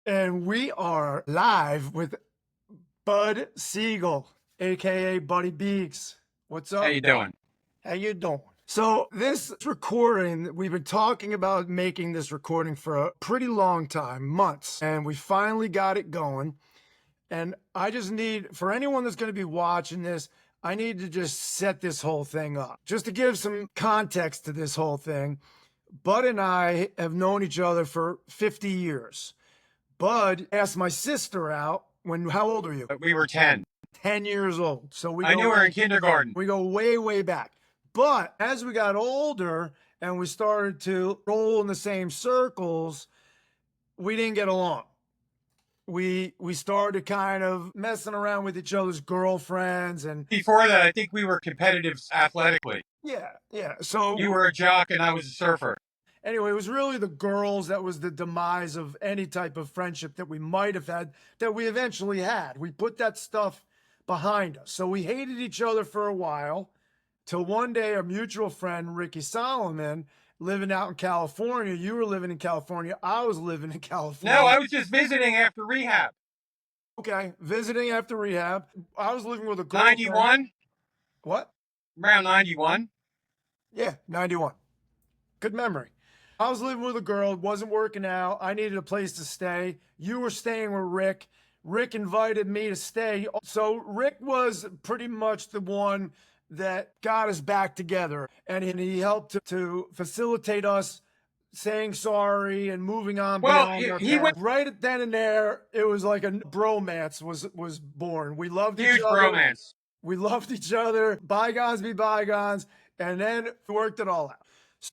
And we are live with Bud Seigel, aka Buddy Beeks. What's How up? you doing? How you doing? So this recording, we've been talking about making this recording for a pretty long time, months, and we finally got it going. And I just need, for anyone that's going to be watching this, I need to just set this whole thing up. Just to give some context to this whole thing, Bud and I have known each other for 50 years. Bud asked my sister out when, how old are you? We were 10. 10 years old. So I knew her in kindergarten. we go way, way back. But as we got older and we started to roll in the same circles, we didn't get along. We started kind of messing around with each other's girlfriends, and Before that, I think we were competitive athletically. yeah. So You were a jock and I was a surfer. anyway, it was really the girls that was the demise of any type of friendship that we might have had, that we eventually had. We put that stuff behind us. So we hated each other for a while, till one day a mutual friend, Ricky Solomon, living out in California. You were living in California. I was living in California. No, I was just visiting after rehab. Okay, visiting after rehab. I was living with a girl. 91? What? Around 91. Yeah, 91. Good memory. I was living with a girl, it wasn't working out. I needed a place to stay. You were staying with Rick. Rick invited me to stay. So Rick was pretty much the one that got us back together. And he helped to facilitate us saying sorry and moving on. Well, beyond he went right then and there. It was like a bromance was born. We loved huge each other. romance. We loved each other. Bygones be bygones. And then we worked it all out.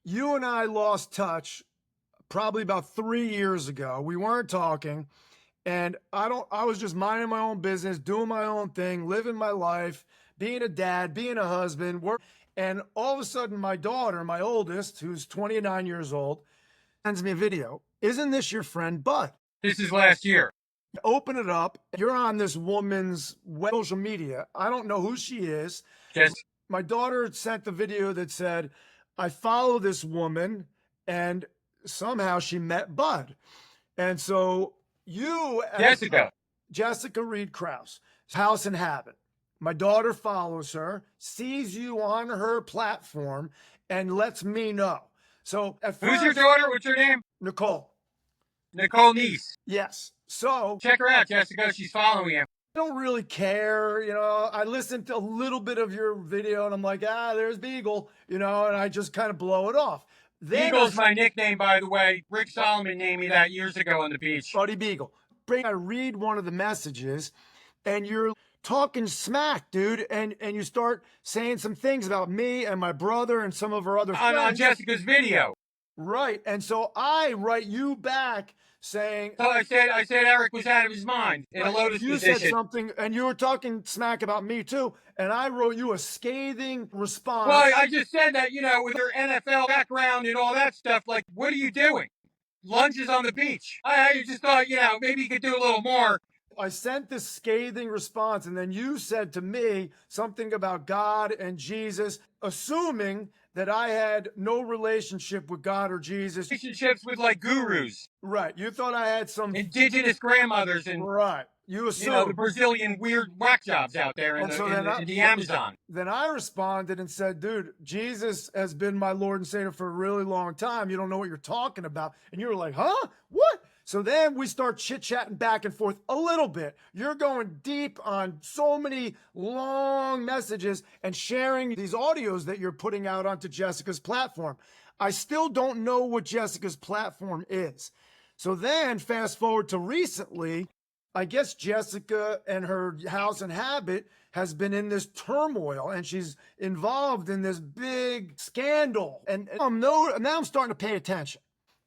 You and I lost touch probably about 3 years ago. We weren't talking, and I was just minding my own business, doing my own thing, living my life, being a dad, being a husband, and all of a sudden my daughter, my oldest, who's 29 years old, sends me a video. Isn't this your friend Bud? This is last year. Open it up. You're on this woman's social media. I don't know who she is. Just My daughter sent the video that said, I follow this woman, and somehow she met Bud. And so you, Jessica Reed Krause, House and Habit. My daughter follows her, sees you on her platform, and lets me know. So at first, who's your daughter? What's her name? Nicole. Nicole Nies. Yes. So Check her out, Jessica. She's following you. I don't really care, I listened to a little bit of your video and I'm like, there's Beegle, and I just kind of blow it off. Beagle's my nickname, by the way. Rick Solomon named me that years ago on the beach. Buddy Beegle. I read one of the messages and you're talking smack, dude, and you start saying some things about me and my brother and some of our other friends. On Jessica's video. Right. And so I write you back saying, so I said Eric was out of his mind in a lotus you position. said something, and you were talking smack about me too, and I wrote you a scathing response. Well, I just said that, with your NFL background and all that stuff, like, what are you doing? Lunges on the beach. I just thought, maybe you could do a little more. I sent this scathing response, and then you said to me something about God and Jesus, assuming that I had no relationship with God or Jesus. Relationships with, like, gurus. Right. You thought I had some indigenous grandmothers and, right. You assumed the Brazilian weird whack jobs out there in the Amazon. Then I responded and said, dude, Jesus has been my Lord and Savior for a really long time. You don't know what you're talking about. And you were like, huh? What? So then we start chit-chatting back and forth a little bit. You're going deep on so many long messages and sharing these audios that you're putting out onto Jessica's platform. I still don't know what Jessica's platform is. So then fast forward to recently, I guess Jessica and her House and Habit has been in this turmoil and she's involved in this big scandal. And now I'm starting to pay attention.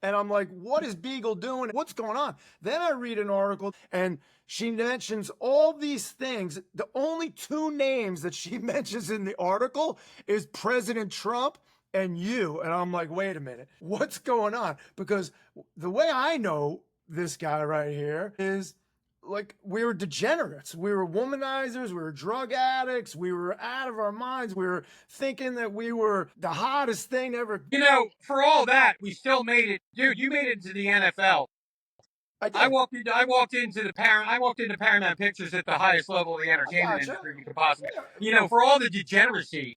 And I'm like, what is Beagle doing? What's going on? Then I read an article and she mentions all these things. The only two names that she mentions in the article is President Trump and you. And I'm like, wait a minute, what's going on? Because the way I know this guy right here is like we were degenerates. We were womanizers. We were drug addicts. We were out of our minds. We were thinking that we were the hottest thing ever. For all that, we still made it. Dude, you made it to the NFL. I did. walked into Paramount Pictures at the highest level of the I entertainment gotcha. industry we could possibly. Yeah. For all the degeneracy,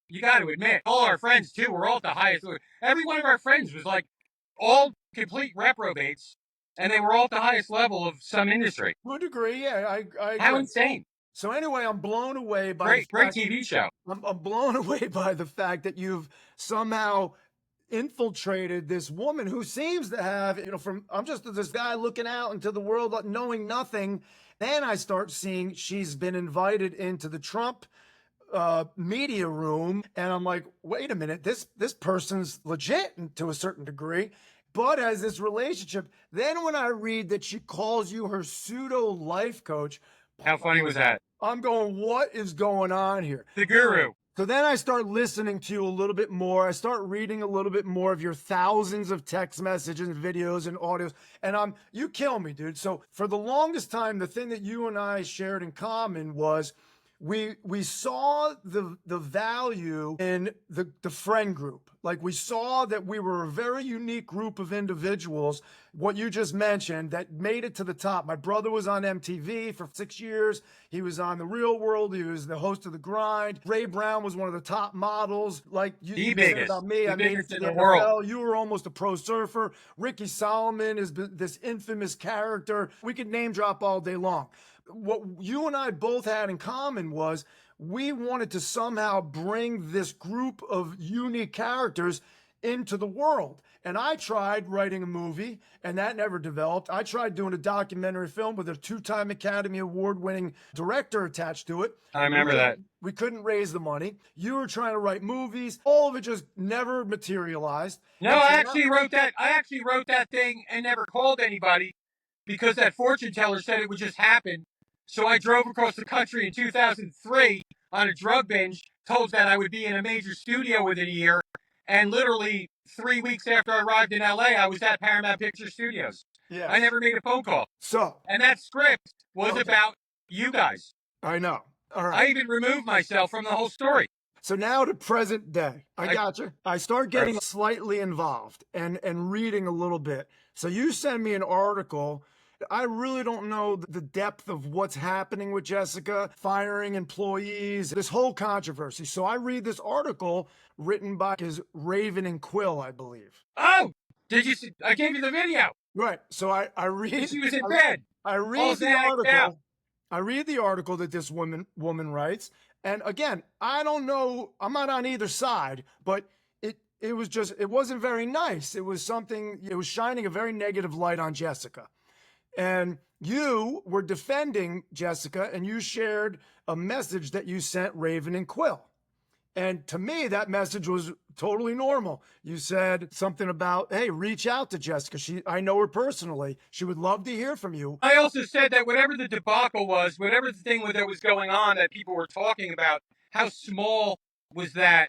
you got to admit, all our friends too were all at the highest. Every one of our friends was like all complete reprobates, and they were all at the highest level of some industry. To a degree, yeah, I How agree. insane! So anyway, I'm blown away by the Great fact TV show. I'm blown away by the fact that you've somehow infiltrated this woman who seems to have, from I'm just this guy looking out into the world knowing nothing. Then I start seeing she's been invited into the Trump media room, and I'm like, wait a minute, this person's legit to a certain degree, but as this relationship. Then when I read that she calls you her pseudo life coach, How funny was that? I'm going, what is going on here? The guru. So then I start listening to you a little bit more. I start reading a little bit more of your thousands of text messages and videos and audios. And you kill me, dude. So for the longest time, the thing that you and I shared in common was we saw the value in the friend group. Like, we saw that we were a very unique group of individuals, what you just mentioned, that made it to the top. My brother was on MTV for 6 years. He was on The Real World. He was the host of The Grind. Ray Brown was one of the top models. Like you said about me, I made it to the NFL. World. You were almost a pro surfer. Ricky Solomon is this infamous character. We could name drop all day long. What you and I both had in common was we wanted to somehow bring this group of unique characters into the world. And I tried writing a movie, and that never developed. I tried doing a documentary film with a 2-time Academy Award-winning director attached to it. I remember that. We couldn't raise the money. You were trying to write movies. All of it just never materialized. No, I actually wrote that thing and never called anybody because that fortune teller said it would just happen. So I drove across the country in 2003 on a drug binge, told that I would be in a major studio within a year, and literally 3 weeks after I arrived in LA, I was at Paramount Picture Studios. Yeah. I never made a phone call. And that script was about you guys. I know. All right. I even removed myself from the whole story. So now to present day. I got you. I start getting slightly involved and reading a little bit. So you send me an article. I really don't know the depth of what's happening with Jessica, firing employees, this whole controversy. So I read this article written by Raven and Quill, I believe. Oh, did you see? I gave you the video. Right. So I read. She was in bed. I read the article. I read the article that this woman writes. And again, I don't know, I'm not on either side, but it wasn't very nice. It was shining a very negative light on Jessica. And you were defending Jessica, and you shared a message that you sent Raven and Quill. And to me, that message was totally normal. You said something about, hey, reach out to Jessica. I know her personally. She would love to hear from you. I also said that whatever the debacle was, whatever the thing that was going on that people were talking about, how small was that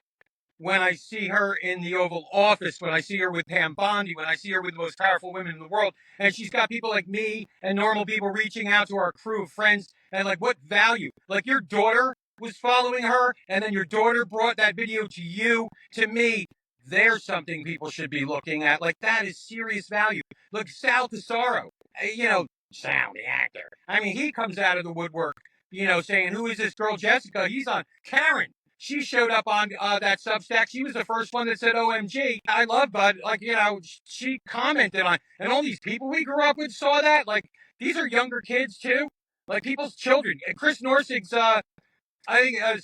when I see her in the Oval Office, when I see her with Pam Bondi, when I see her with the most powerful women in the world, and she's got people like me and normal people reaching out to our crew of friends, and like, what value? Like, your daughter was following her, and then your daughter brought that video to you. To me, there's something people should be looking at. Like, that is serious value. Look, Sal Tesoro, Sal, the actor. I mean, he comes out of the woodwork, saying, who is this girl, Jessica? He's on Karen. She showed up on that Substack. She was the first one that said, OMG, I love Bud. Like, she commented on, and all these people we grew up with saw that. Like, these are younger kids, too. Like, people's children. And Chris Norsig's,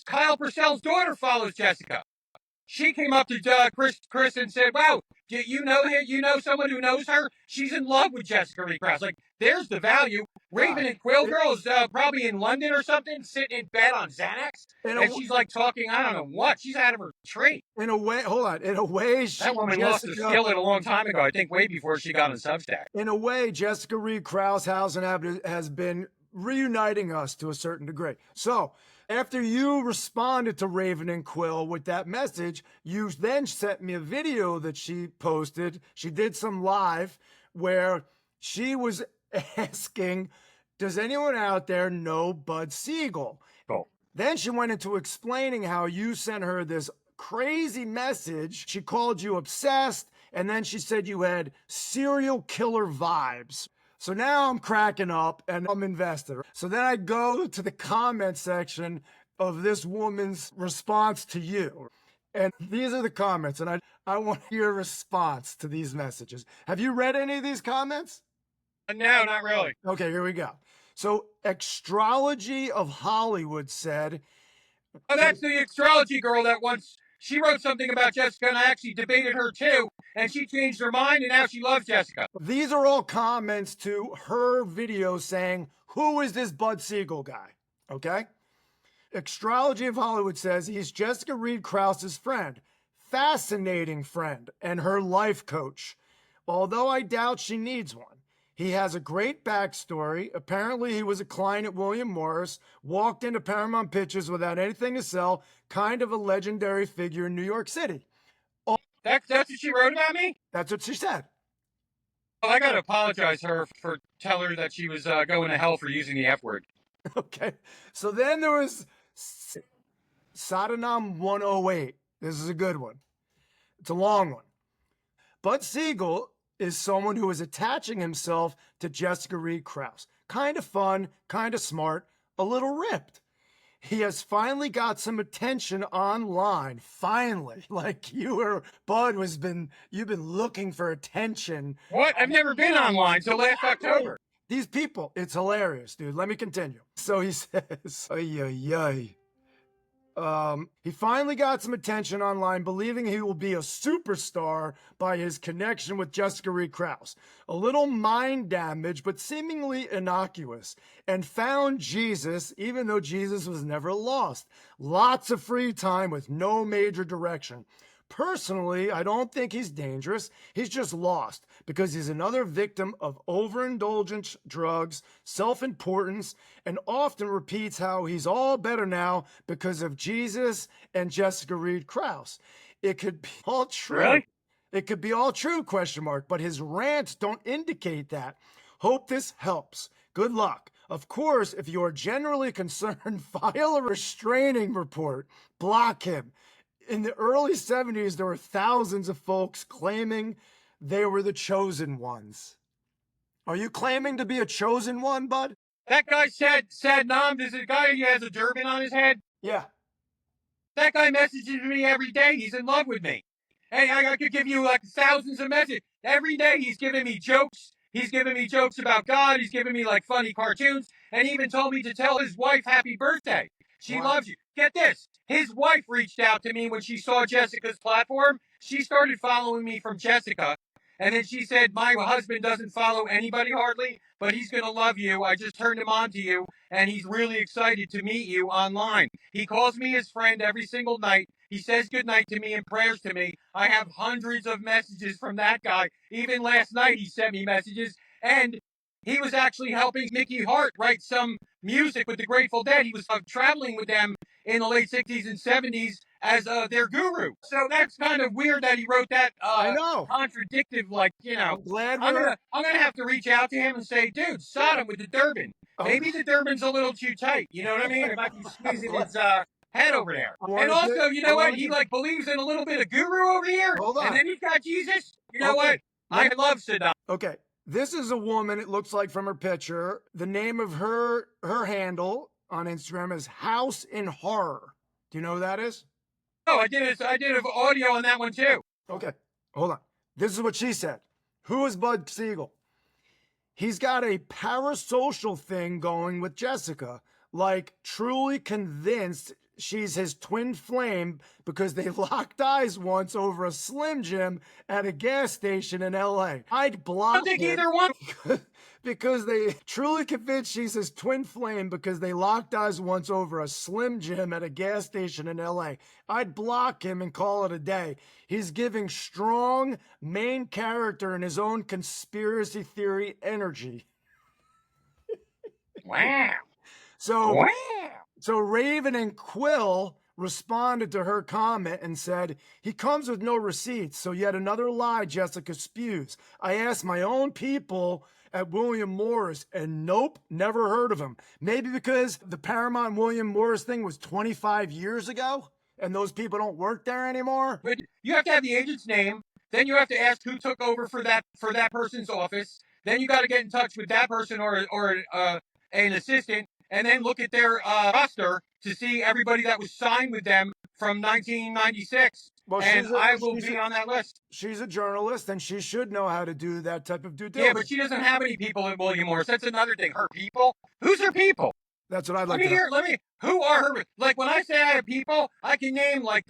Kyle Purcell's daughter follows Jessica. She came up to Chris and said, wow, you know her? You know someone who knows her? She's in love with Jessica Lee Krause. Like, there's the value. Raven and Quill girl's probably in London or something, sitting in bed on Xanax. And she's like talking, I don't know what. She's out of her tree. In a way, hold on. In a way, that woman lost her skillet a long time ago. I think way before she got on Substack. In a way, Jessica Reed Kraushausen has been reuniting us to a certain degree. So after you responded to Raven and Quill with that message, you then sent me a video that she posted. She did some live where she was asking, does anyone out there know Bud Seigel? Oh. Then she went into explaining how you sent her this crazy message. She called you obsessed, and then she said you had serial killer vibes. So now I'm cracking up and I'm invested. So then I go to the comment section of this woman's response to you. And these are the comments, and I want your response to these messages. Have you read any of these comments? No, not really. Okay, here we go. So, Astrology of Hollywood said, Oh, that's the astrology girl that once she wrote something about Jessica, and I actually debated her too, and she changed her mind, and now she loves Jessica. these are all comments to her video saying, who is this Bud Siegel guy? Okay. Astrology of Hollywood says he's Jessica Reed Krause's friend, fascinating friend, and her life coach, although I doubt she needs one. He has a great backstory. Apparently, he was a client at William Morris, walked into Paramount Pictures without anything to sell, kind of a legendary figure in New York City. That's what she wrote about me? That's what she said. Well, I got to apologize to her for telling her that she was going to hell for using the F word. Okay. So then there was Sadanam 108. This is a good one. It's a long one. Bud Siegel is someone who is attaching himself to Jessica Reed Krause. Kind of fun, kind of smart, a little ripped. He has finally got some attention online. Finally, like Bud you've been looking for attention. What? I've never been online till last October. These people, it's hilarious, dude. Let me continue. So he says, ay, ay, ay. He finally got some attention online, believing he will be a superstar by his connection with Jessica Reed Krause. A little mind damage, but seemingly innocuous, and found Jesus, even though Jesus was never lost. Lots of free time with no major direction. Personally, I don't think he's dangerous. He's just lost because he's another victim of overindulgence, drugs, self-importance, and often repeats how he's all better now because of Jesus and Jessica Reed Krause. It could be all true. Really? It could be all true, question mark, but his rants don't indicate that. Hope this helps. Good luck. Of course, if you are generally concerned, file a restraining report. Block him. In the early 70s, there were thousands of folks claiming they were the chosen ones. Are you claiming to be a chosen one, Bud? That guy said Nam, there's a guy who has a turban on his head. Yeah. That guy messages me every day. He's in love with me. Hey, I could give you like thousands of messages. Every day he's giving me jokes. He's giving me jokes about God. He's giving me like funny cartoons. And he even told me to tell his wife happy birthday. She loves you. Get this. His wife reached out to me when she saw Jessica's platform. She started following me from Jessica. And then she said, my husband doesn't follow anybody hardly, but he's going to love you. I just turned him on to you, and he's really excited to meet you online. He calls me his friend every single night. He says goodnight to me and prayers to me. I have hundreds of messages from that guy. Even last night he sent me messages, and he was actually helping Mickey Hart write some music with the Grateful Dead. He was traveling with them in the late 60s and 70s as their guru. So that's kind of weird that he wrote that I know. contradictive, like, you know. I'm glad I'm gonna have to reach out to him and say, dude, Sodom with the Durban. Maybe the Durban's a little too tight. You know what I mean? If I can squeeze his head over there. And also, you know what? He like believes in a little bit of guru over here. Hold on. And then he's got Jesus. You know what? I love Saddam. Okay. This is a woman, it looks like from her picture. The name of her handle on Instagram is House in Horror. Do you know who that is? Oh, I did an audio on that one too. Okay, hold on. This is what she said. Who is Bud Siegel? He's got a parasocial thing going with Jessica, like truly convinced she's his twin flame because they locked eyes once over a Slim Jim at a gas station in LA. I'd block I don't think either one. because they truly convinced she's his twin flame because they locked eyes once over a Slim Jim at a gas station in LA. I'd block him and call it a day. He's giving strong main character in his own conspiracy theory energy. Wow. So Raven and Quill responded to her comment and said, he comes with no receipts, so yet another lie Jessica spews. I asked my own people at William Morris, and nope, never heard of him. Maybe because the Paramount William Morris thing was 25 years ago, and those people don't work there anymore? But you have to have the agent's name. Then you have to ask who took over for that person's office. then you got to get in touch with that person or an assistant, and then look at their roster to see everybody that was signed with them from 1996. Well, And I will be on that list. she's a journalist, and she should know how to do that type of due Yeah, diligence. but she doesn't have any people at William Morris. That's another thing. Her people? Who's her people? That's what I'd Let like me to know. hear. Who are her? Like when I say I have people, I can name like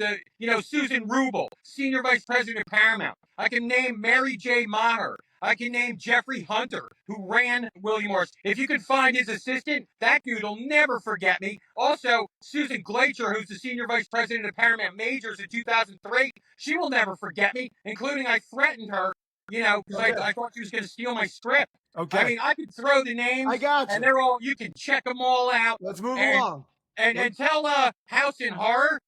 Susan Rubel, senior vice president of Paramount. I can name Mary J. Maher. I can name Jeffrey Hunter, who ran William Morris. If you could find his assistant, that dude will never forget me. Also, Susan Glacier, who's the senior vice president of Paramount Majors in 2003, she will never forget me, including I threatened her, because Okay. I thought she was going to steal my script. Okay. I mean, I could throw the names. I got you. And you can check them all out. Let's move along. And tell House in Horror,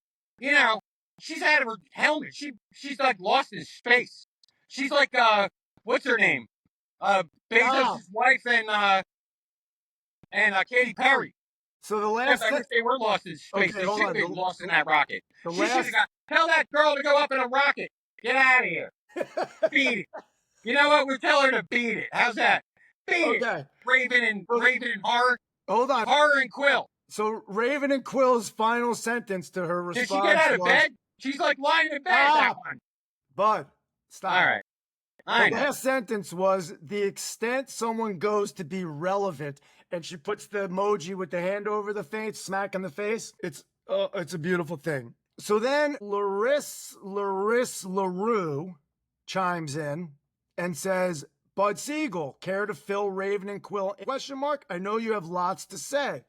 she's out of her helmet. She's like lost in space. She's like, what's her name? Bezos' wife and Katy Perry. So the Yes, last I wish they were lost in space. Okay, They should have been lost in that rocket. the She should last- have got, tell that girl to go up in a rocket. Get out of here. Beat it. You know what? We'll tell her to beat it. How's that? Beat it. Okay. Raven and Horror. Hold on. Horror and Quill. So Raven and Quill's final sentence to her response Did she get out of was, bed? She's like lying in bed. That one. Bud, stop. All right. I The know. last sentence was the extent someone goes to be relevant, and she puts the emoji with the hand over the face, smack in the face. It's a beautiful thing. So then Larisse LaRue chimes in and says, Bud Seigel, care to fill Raven and Quill? Question mark. I know you have lots to say.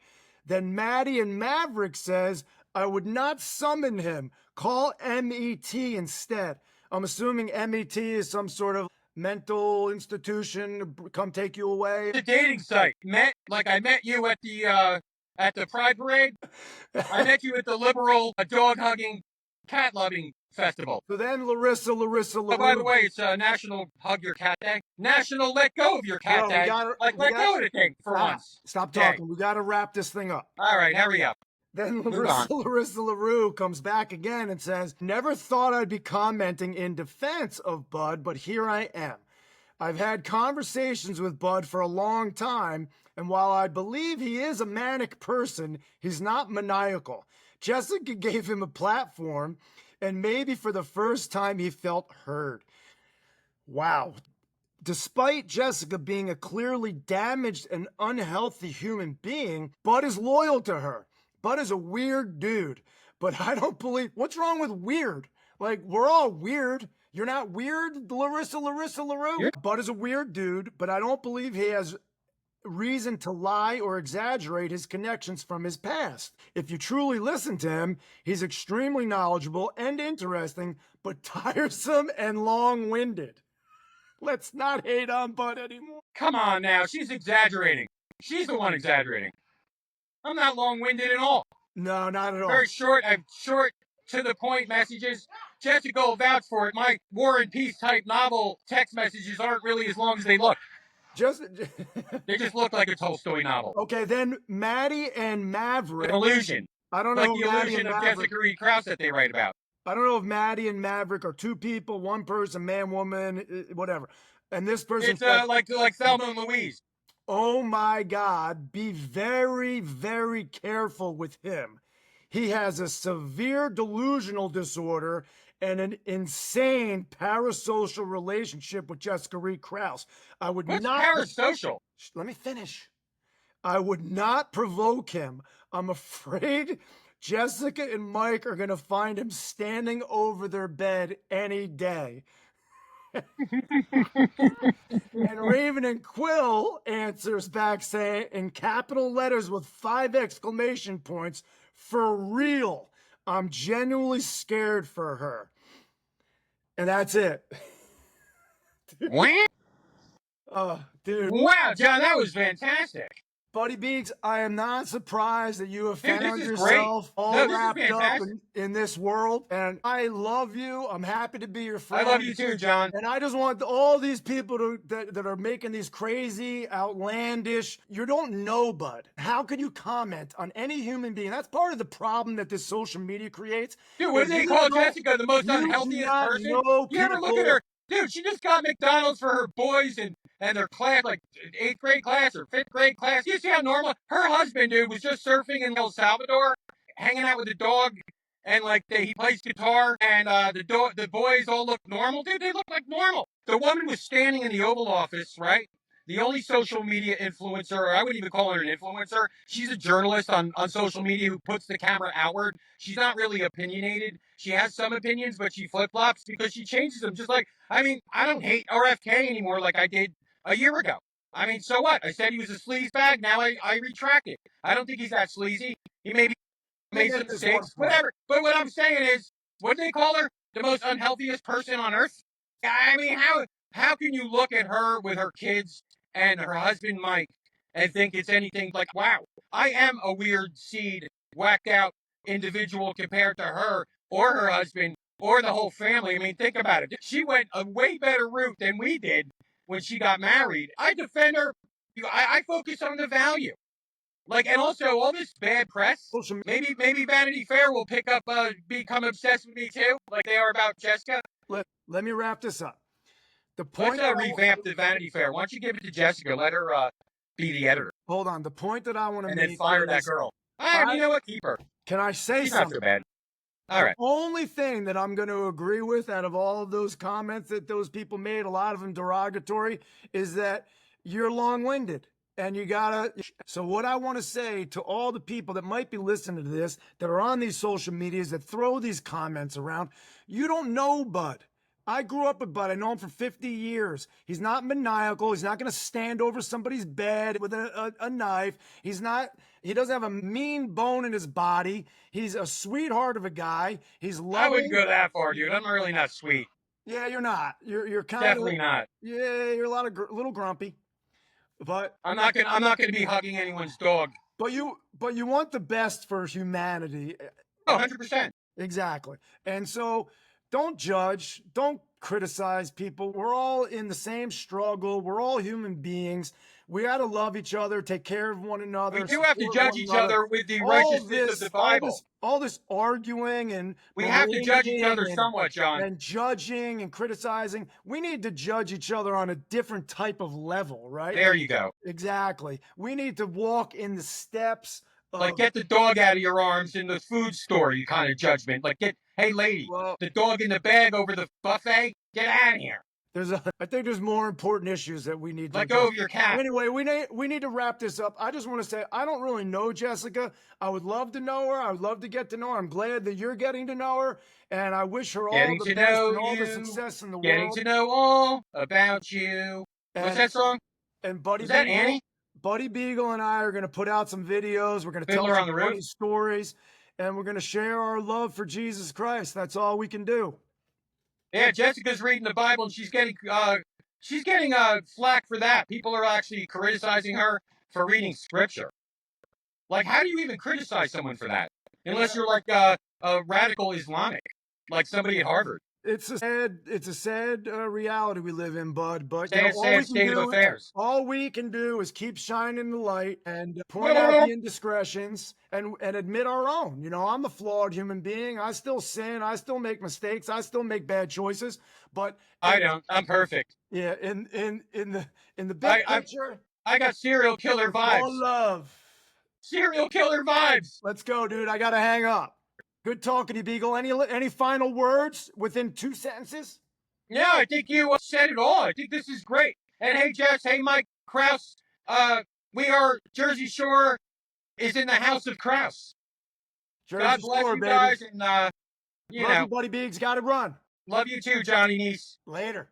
Then Maddie and Maverick says, I would not summon him. Call MET instead. I'm assuming MET is some sort of mental institution to come take you away. The dating site. I met you at the Pride Parade. I met you at the liberal dog hugging, cat loving festival. So then Larissa Oh, by the way, it's National Hug Your Cat Day. National Let Go of Your Cat Day. Let go of the thing for once. Stop talking. We got to wrap this thing up. All right, hurry up. Then Larissa LaRue comes back again and says, never thought I'd be commenting in defense of Bud, but here I am. I've had conversations with Bud for a long time, and while I believe he is a manic person, he's not maniacal. Jessica gave him a platform, and maybe for the first time he felt heard. Wow. Despite Jessica being a clearly damaged and unhealthy human being, Bud is loyal to her. Bud is a weird dude, but I don't believe... What's wrong with weird? Like, we're all weird. You're not weird, Larissa LaRue? Yeah. Bud is a weird dude, but I don't believe he has reason to lie or exaggerate his connections from his past. If you truly listen to him, he's extremely knowledgeable and interesting, but tiresome and long-winded. Let's not hate on Bud anymore. Come on now, she's exaggerating. She's the one exaggerating. I'm not long-winded at all. No, not at all. Very short. I have short, to the point messages. Jessica will vouch for it. My War and Peace type novel text messages aren't really as long as they look. They just look like a Tolstoy novel. Okay, then Maddie and Maverick. An illusion. I don't know. Like the illusion of Jessica Reed Krause that they write about. I don't know if Maddie and Maverick are two people, one person, man, woman, whatever. And this person. It's like Thelma and Louise. Oh my God, be very, very careful with him. He has a severe delusional disorder and an insane parasocial relationship with Jessica Reed Krause. What's parasocial? Let me finish. I would not provoke him. I'm afraid Jessica and Mike are going to find him standing over their bed any day. And Raven and Quill answers back saying in capital letters with 5 exclamation points, for real, I'm genuinely scared for her. And that's it. What? Dude. Wow, John, that was fantastic. Buddy Beeks, I am not surprised that you have found yourself all wrapped up in this world. And I love you. I'm happy to be your friend. I love you too, John. And I just want all these people that are making these crazy, outlandish, you don't know, Bud. How can you comment on any human being? That's part of the problem that this social media creates. Dude, what do they call Jessica, the most unhealthiest person? You ever look at her? Dude, she just got McDonald's for her boys and and their class, like 8th grade class or 5th grade class. You see how normal her husband, dude, was just surfing in El Salvador, hanging out with the dog, and like he plays guitar, and the boys all look normal, dude. They look like normal. The woman was standing in the Oval Office, right? The only social media influencer, or I wouldn't even call her an influencer. She's a journalist on social media who puts the camera outward. She's not really opinionated. She has some opinions, but she flip flops because she changes them. Just like, I mean, I don't hate RFK anymore like I did a year ago. I mean, so what? I said he was a sleaze bag. Now I retract it. I don't think he's that sleazy. He maybe made some mistakes, whatever. But what I'm saying is, what do they call her? The most unhealthiest person on earth? I mean, how can you look at her with her kids and her husband Mike and think it's anything like, wow, I am a weird seed, whacked out individual compared to her or her husband or the whole family? I mean, think about it. She went a way better route than we did when she got married. I defend her. I focus on the value. Like, and also all this bad press. Maybe Vanity Fair will pick up, become obsessed with me too, like they are about Jessica. Let me wrap this up. The point. Let's revamp the Vanity Fair. Why don't you give it to Jessica? Let her be the editor. Hold on. The point that I want to make. And then fire that girl. You know what? Keep her. Can I say She's something? Not so bad. All right. The only thing that I'm going to agree with out of all of those comments that those people made, a lot of them derogatory, is that you're long-winded. And you gotta. So what I want to say to all the people that might be listening to this, that are on these social medias, that throw these comments around, you don't know Bud. I grew up with Bud. I know him for 50 years. He's not maniacal. He's not going to stand over somebody's bed with a knife. He doesn't have a mean bone in his body. He's a sweetheart of a guy. He's loving. I wouldn't go that far, dude. I'm really not sweet. Yeah, you're not. You're kind Definitely not. Yeah, you're a little grumpy. But I'm not gonna be hugging anyone's dog. But you want the best for humanity. Oh, 100%. Exactly. And so don't judge, don't criticize people. We're all in the same struggle. We're all human beings. We got to love each other, take care of one another. We do have to judge each other with the righteousness of the Bible. All this arguing and we have to judge each other somewhat, John. And judging and criticizing. We need to judge each other on a different type of level, right? There you go. Exactly. We need to walk in the steps. Like, get the dog out of your arms in the food store, you kind of judgment. Like, hey, lady, the dog in the bag over the buffet, get out of here. I think there's more important issues that we need to let go of your cat. Anyway, we need to wrap this up. I just want to say, I don't really know Jessica. I would love to know her. I would love to get to know her. I'm glad that you're getting to know her, and I wish her all the best and all the success in the world. Getting to know all about you. What's that song? And Buddy, is that Annie? Buddy Beegle and I are going to put out some videos. We're going to tell some funny stories, and we're going to share our love for Jesus Christ. That's all we can do. Yeah, Jessica's reading the Bible, and she's getting flack for that. People are actually criticizing her for reading scripture. Like, how do you even criticize someone for that? Unless you're like a radical Islamic, like somebody at Harvard. It's a sad reality we live in, Bud. But sad state of affairs. All we can do is keep shining the light and point out the indiscretions and admit our own. You know, I'm a flawed human being. I still sin. I still make mistakes. I still make bad choices. But I don't. I'm perfect. Yeah. In the big picture, I got serial killer vibes. All love. Serial killer vibes. Let's go, dude. I gotta hang up. Good talking to you, Beagle. Any final words within 2 sentences? Yeah, I think you said it all. I think this is great. And hey, Jess, hey, Mike Krause. We are Jersey Shore is in the house of Krause. God bless you guys, and love you, Buddy Beegs. Got to run. Love you too, Johnny Nies. Later.